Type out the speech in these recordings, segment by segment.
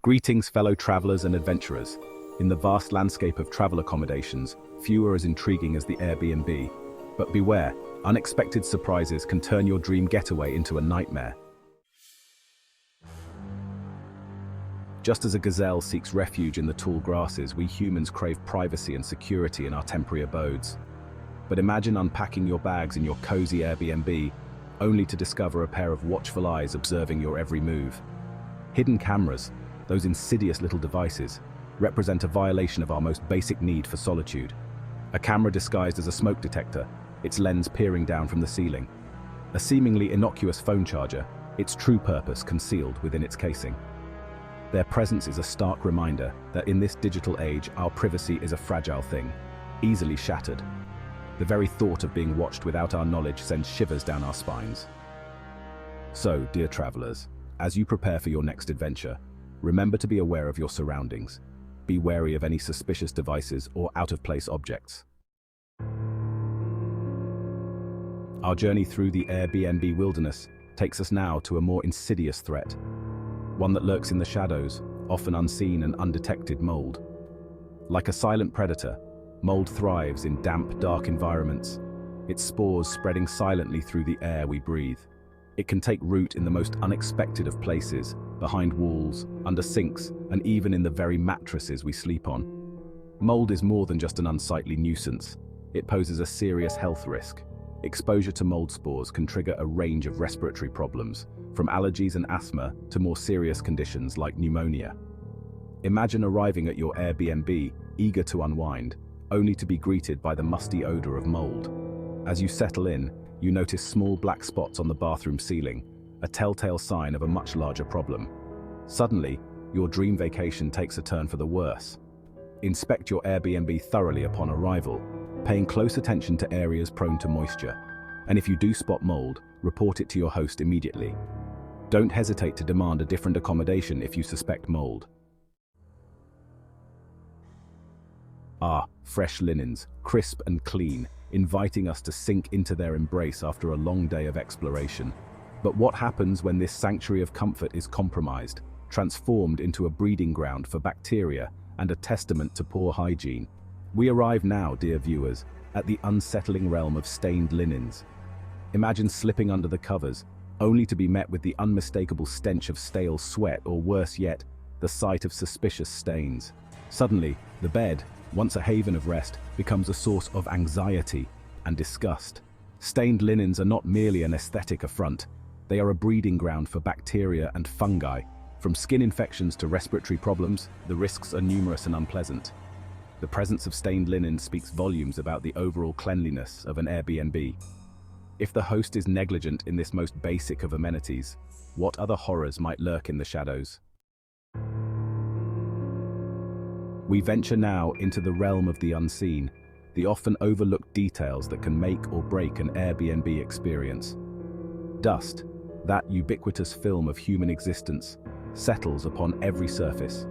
Greetings, fellow travelers and adventurers. In the vast landscape of travel accommodations, few are as intriguing as the Airbnb. But beware, unexpected surprises can turn your dream getaway into a nightmare. Just as a gazelle seeks refuge in the tall grasses, we humans crave privacy and security in our temporary abodes. But imagine unpacking your bags in your cozy Airbnb, only to discover a pair of watchful eyes observing your every move. Hidden cameras, those insidious little devices, represent a violation of our most basic need for solitude. A camera disguised as a smoke detector, its lens peering down from the ceiling. A seemingly innocuous phone charger, its true purpose concealed within its casing. Their presence is a stark reminder that in this digital age, our privacy is a fragile thing, easily shattered. The very thought of being watched without our knowledge sends shivers down our spines. So, dear travelers, as you prepare for your next adventure, remember to be aware of your surroundings. Be wary of any suspicious devices or out-of-place objects. Our journey through the Airbnb wilderness takes us now to a more insidious threat, one that lurks in the shadows, often unseen and undetected: mold. Like a silent predator, mold thrives in damp, dark environments, its spores spreading silently through the air we breathe. It can take root in the most unexpected of places, behind walls, under sinks, and even in the very mattresses we sleep on. Mold is more than just an unsightly nuisance. It poses a serious health risk. Exposure to mold spores can trigger a range of respiratory problems, from allergies and asthma to more serious conditions like pneumonia. Imagine arriving at your Airbnb, eager to unwind, only to be greeted by the musty odor of mold. As you settle in, you notice small black spots on the bathroom ceiling, a telltale sign of a much larger problem. Suddenly, your dream vacation takes a turn for the worse. Inspect your Airbnb thoroughly upon arrival, paying close attention to areas prone to moisture. And if you do spot mold, report it to your host immediately. Don't hesitate to demand a different accommodation if you suspect mold. Fresh linens, crisp and clean, inviting us to sink into their embrace after a long day of exploration. But what happens when this sanctuary of comfort is compromised, transformed into a breeding ground for bacteria and a testament to poor hygiene? We arrive now, dear viewers, at the unsettling realm of stained linens. Imagine slipping under the covers, only to be met with the unmistakable stench of stale sweat, or worse yet, the sight of suspicious stains. Suddenly, the bed, once a haven of rest, becomes a source of anxiety and disgust. Stained linens are not merely an aesthetic affront. They are a breeding ground for bacteria and fungi. From skin infections to respiratory problems, the risks are numerous and unpleasant. The presence of stained linen speaks volumes about the overall cleanliness of an Airbnb. If the host is negligent in this most basic of amenities, what other horrors might lurk in the shadows? We venture now into the realm of the unseen, the often overlooked details that can make or break an Airbnb experience. Dust, that ubiquitous film of human existence, settles upon every surface,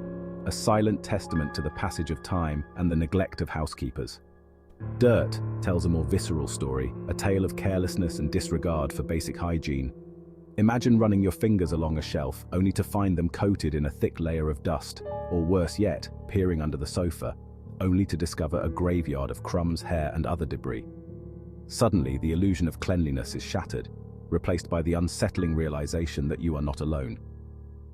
a silent testament to the passage of time and the neglect of housekeepers. Dirt tells a more visceral story, a tale of carelessness and disregard for basic hygiene. Imagine running your fingers along a shelf only to find them coated in a thick layer of dust, or worse yet, peering under the sofa, only to discover a graveyard of crumbs, hair, and other debris. Suddenly, the illusion of cleanliness is shattered, replaced by the unsettling realization that you are not alone.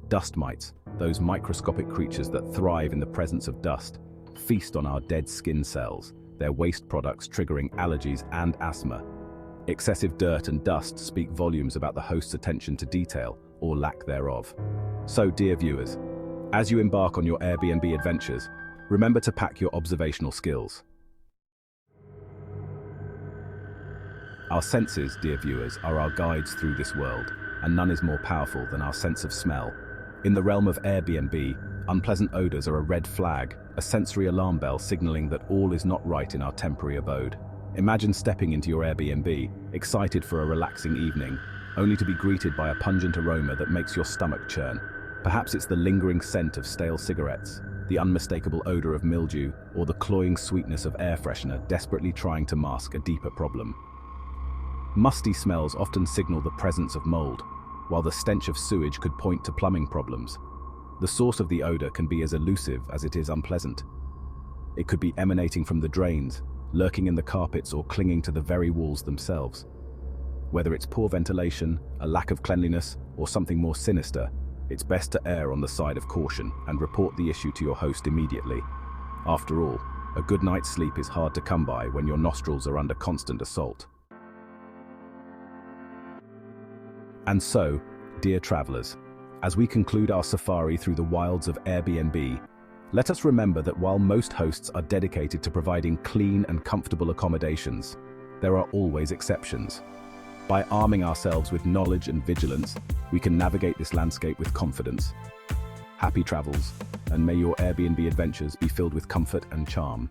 Dust mites, those microscopic creatures that thrive in the presence of dust, feast on our dead skin cells, their waste products triggering allergies and asthma. Excessive dirt and dust speak volumes about the host's attention to detail, or lack thereof. So, dear viewers, as you embark on your Airbnb adventures, remember to pack your observational skills. Our senses, dear viewers, are our guides through this world, and none is more powerful than our sense of smell. In the realm of Airbnb, unpleasant odors are a red flag, a sensory alarm bell signaling that all is not right in our temporary abode. Imagine stepping into your Airbnb, excited for a relaxing evening, only to be greeted by a pungent aroma that makes your stomach churn. Perhaps it's the lingering scent of stale cigarettes, the unmistakable odor of mildew, or the cloying sweetness of air freshener desperately trying to mask a deeper problem. Musty smells often signal the presence of mold, while the stench of sewage could point to plumbing problems. The source of the odor can be as elusive as it is unpleasant. It could be emanating from the drains, lurking in the carpets, or clinging to the very walls themselves. Whether it's poor ventilation, a lack of cleanliness, or something more sinister, it's best to err on the side of caution and report the issue to your host immediately. After all, a good night's sleep is hard to come by when your nostrils are under constant assault. And so, dear travelers, as we conclude our safari through the wilds of Airbnb, let us remember that while most hosts are dedicated to providing clean and comfortable accommodations, there are always exceptions. By arming ourselves with knowledge and vigilance, we can navigate this landscape with confidence. Happy travels, and may your Airbnb adventures be filled with comfort and charm.